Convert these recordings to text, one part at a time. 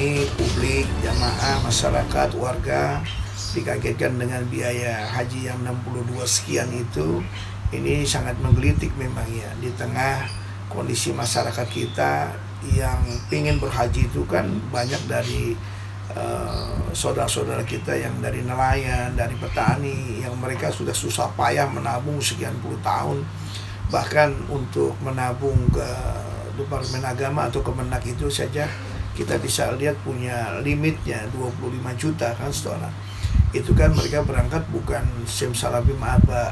ini publik, jamaah, masyarakat, warga dikagetkan dengan biaya haji yang 62 sekian itu. Ini sangat menggelitik memang ya, di tengah kondisi masyarakat kita yang ingin berhaji itu kan banyak dari saudara-saudara kita yang dari nelayan, dari petani, yang mereka sudah susah payah menabung sekian puluh tahun. Bahkan untuk menabung ke Departemen Agama atau Kemenak itu saja kita bisa lihat punya limitnya 25 juta kan setelah. Itu kan mereka berangkat bukan simsalabim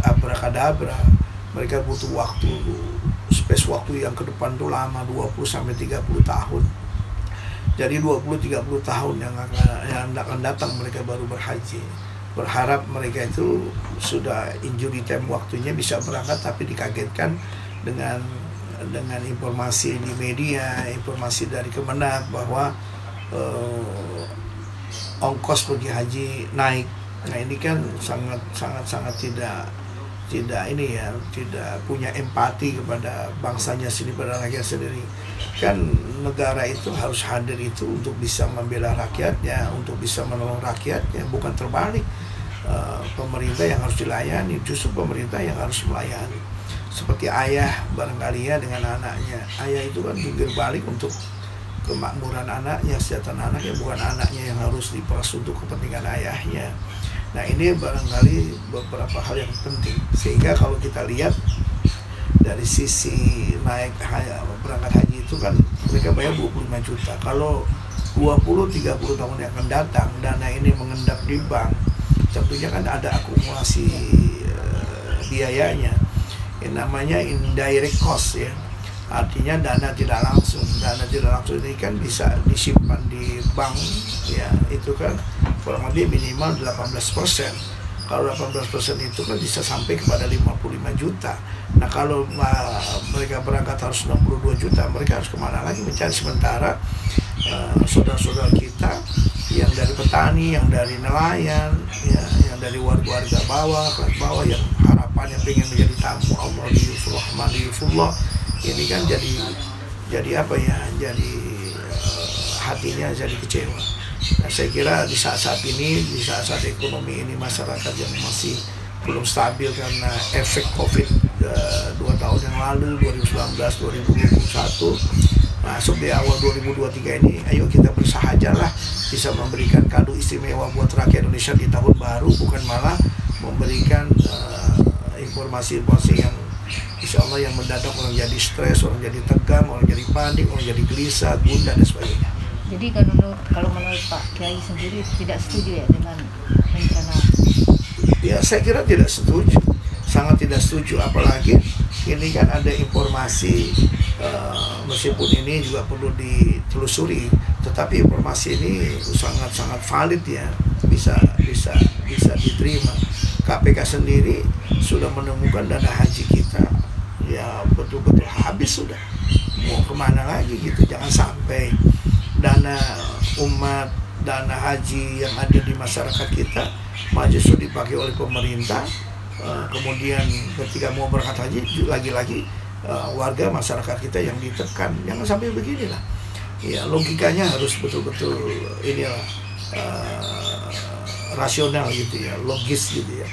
abrakadabra. Mereka butuh waktu, space waktu yang ke depan tuh lama, 20-30 tahun. Jadi 20-30 tahun yang akan datang mereka baru berhaji. Berharap mereka itu sudah injury time waktunya bisa berangkat, tapi dikagetkan dengan informasi di media, informasi dari Kemenak bahwa ongkos pergi haji naik. Nah ini kan sangat tidak ini ya, tidak punya empati kepada bangsanya sendiri, pada rakyat sendiri. Kan negara itu harus hadir itu untuk bisa membela rakyatnya, untuk bisa menolong rakyatnya, bukan terbalik. Pemerintah yang harus dilayani, justru pemerintah yang harus melayani. Seperti ayah barangkali ya dengan anaknya. Ayah itu kan jungkir balik untuk kemakmuran anaknya, kesejahteraan anaknya, bukan anaknya yang harus diperas untuk kepentingan ayahnya. Nah ini barangkali beberapa hal yang penting, sehingga kalau kita lihat dari sisi naik berangkat haji itu kan mereka bayar 25 juta. Kalau 20-30 tahun yang akan datang dana ini mengendap di bank, tentunya kan ada akumulasi biayanya. Yang namanya indirect cost ya. Artinya dana tidak langsung ini kan bisa disimpan di bank ya, itu kan kurang lebih minimal 18%. Kalau 18% itu kan bisa sampai kepada 55 juta. Nah kalau mereka berangkat harus 62 juta, mereka harus kemana lagi mencari, sementara saudara-saudara kita yang dari petani, yang dari nelayan ya, yang dari warga bawah, kelas bawah, yang harapannya pengen menjadi tamu Allah liyufullah, ini kan jadi apa ya, jadi hatinya jadi kecewa. Nah, saya kira di saat-saat ini, di saat-saat ekonomi ini masyarakat yang masih belum stabil karena efek COVID 2 tahun yang lalu, 2019, 2021, masuk di awal 2023 ini, ayo kita bersahajalah bisa memberikan kado istimewa buat rakyat Indonesia di tahun baru, bukan malah memberikan informasi-informasi yang insya Allah yang mendadak orang jadi stres, orang jadi tegang, orang jadi panik, orang jadi gelisah, gundah dan sebagainya. Jadi kalau menurut Pak Kiai sendiri tidak setuju ya dengan rencana? Ya saya kira tidak setuju, sangat tidak setuju. Apalagi ini kan ada informasi, meskipun ini juga perlu ditelusuri, tetapi informasi ini sangat valid ya, bisa diterima. KPK sendiri sudah menemukan dana haji kita ya betul-betul habis sudah, mau kemana lagi gitu. Jangan sampai dana umat, dana haji yang ada di masyarakat kita justru dipakai oleh pemerintah, kemudian ketika mau berangkat haji lagi-lagi warga masyarakat kita yang ditekan. Jangan sampai beginilah ya, logikanya harus betul-betul inilah rasional gitu ya, logis gitu ya.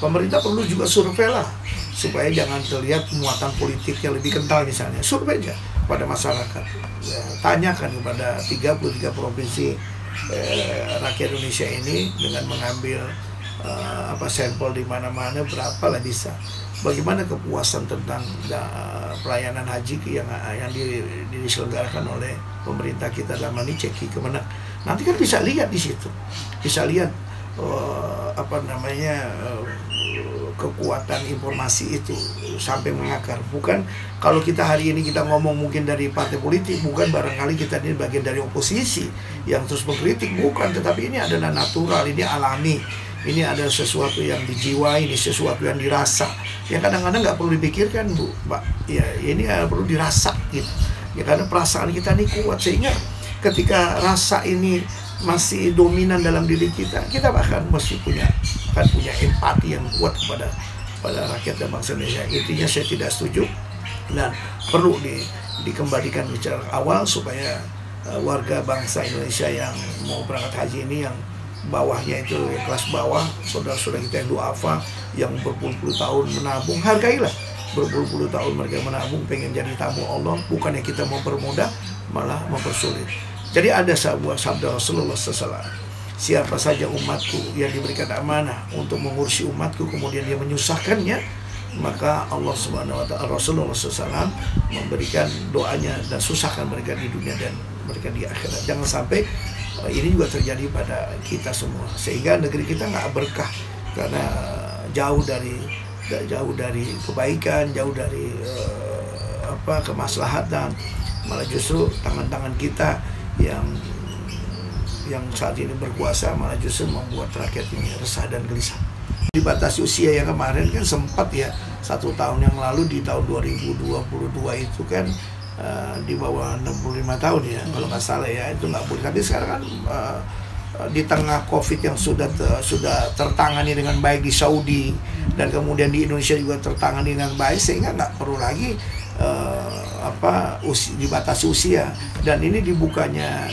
Pemerintah perlu juga survei lah, supaya jangan terlihat muatan politiknya lebih kental. Misalnya survei aja pada masyarakat ya, tanyakan kepada 33 provinsi rakyat Indonesia ini dengan mengambil sampel di mana-mana, berapa lah bisa, bagaimana kepuasan tentang pelayanan haji yang diselenggarakan oleh pemerintah kita dalam ini Ceki Kemenak. Nanti kan bisa lihat di situ, bisa lihat kekuatan informasi itu sampai mengakar. Bukan kalau kita hari ini kita ngomong mungkin dari partai politik, bukan barangkali kita ini bagian dari oposisi yang terus mengkritik, bukan, tetapi ini adalah natural, ini alami, ini ada sesuatu yang dijiwai, ini sesuatu yang dirasa. Ya kadang-kadang nggak perlu dipikirkan Mbak, ya ini perlu dirasa gitu. Ya karena perasaan kita ini kuat, sehingga ketika rasa ini masih dominan dalam diri kita bahkan mesti punya empati yang kuat pada rakyat dan bangsa Indonesia. Intinya saya tidak setuju dan perlu dikembalikan bicara awal supaya warga bangsa Indonesia yang mau berangkat haji ini, yang bawahnya itu yang kelas bawah, saudara-saudara kita yang duafa, yang berpuluh-puluh tahun menabung, hargailah. Berpuluh-puluh tahun mereka menabung pengen jadi tamu Allah, bukannya kita mau permudah, malah mempersulit. Jadi ada sebuah sabda Rasulullah SAW, siapa saja umatku yang diberikan amanah untuk mengurusi umatku kemudian dia menyusahkannya, maka Allah Subhanahu wa Ta'ala, Rasulullah SAW memberikan doanya dan susahkan mereka di dunia dan mereka di akhirat. Jangan sampai ini juga terjadi pada kita semua, sehingga negeri kita nggak berkah karena jauh dari kebaikan, jauh dari kemaslahatan, malah justru tangan-tangan kita yang saat ini berkuasa malah justru membuat rakyat ini resah dan gelisah. Dibatasi usia yang kemarin kan sempat ya 1 tahun yang lalu di tahun 2022 itu kan di bawah 65 tahun ya, kalau nggak salah ya, itu nggak boleh. Tapi sekarang kan di tengah COVID yang sudah tertangani dengan baik di Saudi dan kemudian di Indonesia juga tertangani dengan baik, sehingga nggak perlu lagi dibatasi usia. Dan ini dibukanya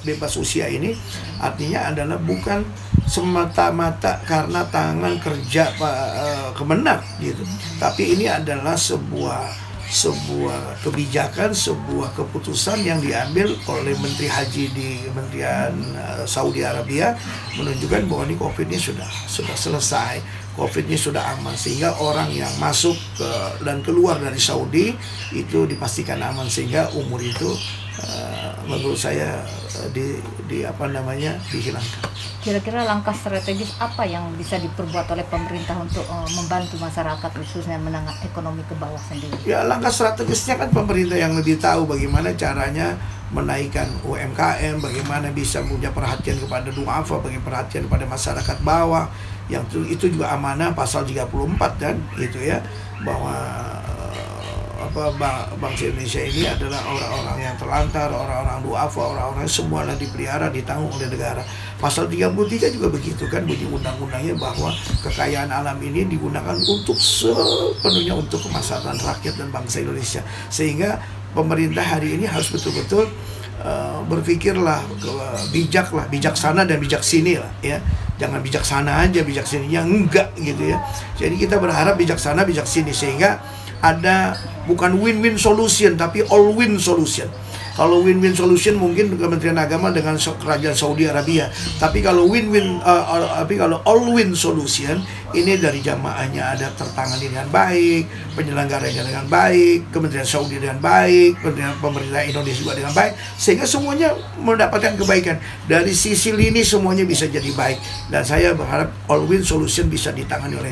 bebas usia ini artinya adalah bukan semata-mata karena tangan kerja Kemenak gitu, tapi ini adalah sebuah kebijakan, sebuah keputusan yang diambil oleh Menteri Haji di Kementerian Saudi Arabia, menunjukkan bahwa ini COVID ini sudah selesai, COVID ini sudah aman, sehingga orang yang masuk dan keluar dari Saudi itu dipastikan aman, sehingga umur itu menurut saya dihilangkan. Kira-kira langkah strategis apa yang bisa diperbuat oleh pemerintah untuk membantu masyarakat khususnya menangani ekonomi ke bawah sendiri? Ya, langkah strategisnya kan pemerintah yang lebih tahu bagaimana caranya menaikkan UMKM, bagaimana bisa punya perhatian kepada duafa, bagaimana perhatian kepada masyarakat bawah, yang itu juga amanah pasal 34 kan, gitu ya, bahwa bangsa Indonesia ini adalah orang-orang yang terlantar, orang-orang duafa, orang-orang semuanya dipelihara, ditanggung oleh negara. Pasal 33 juga begitu kan, bunyi undang-undangnya, bahwa kekayaan alam ini digunakan untuk sepenuhnya untuk kemaslahatan rakyat dan bangsa Indonesia. Sehingga pemerintah hari ini harus betul-betul berpikirlah, bijaklah, bijaksana dan bijaksini lah ya. Jangan bijaksana aja, bijaksininya enggak gitu ya. Jadi kita berharap bijaksana, bijaksini, sehingga ada bukan win-win solution tapi all-win solution. Kalau win-win solution mungkin Kementerian Agama dengan Kerajaan Saudi Arabia, tapi kalau kalau all-win solution ini dari jamaahnya ada tertangani dengan baik, penyelenggaranya dengan baik, Kementerian Saudi dengan baik, pemerintah Indonesia juga dengan baik, sehingga semuanya mendapatkan kebaikan. Dari sisi lini semuanya bisa jadi baik, dan saya berharap all-win solution bisa ditangani oleh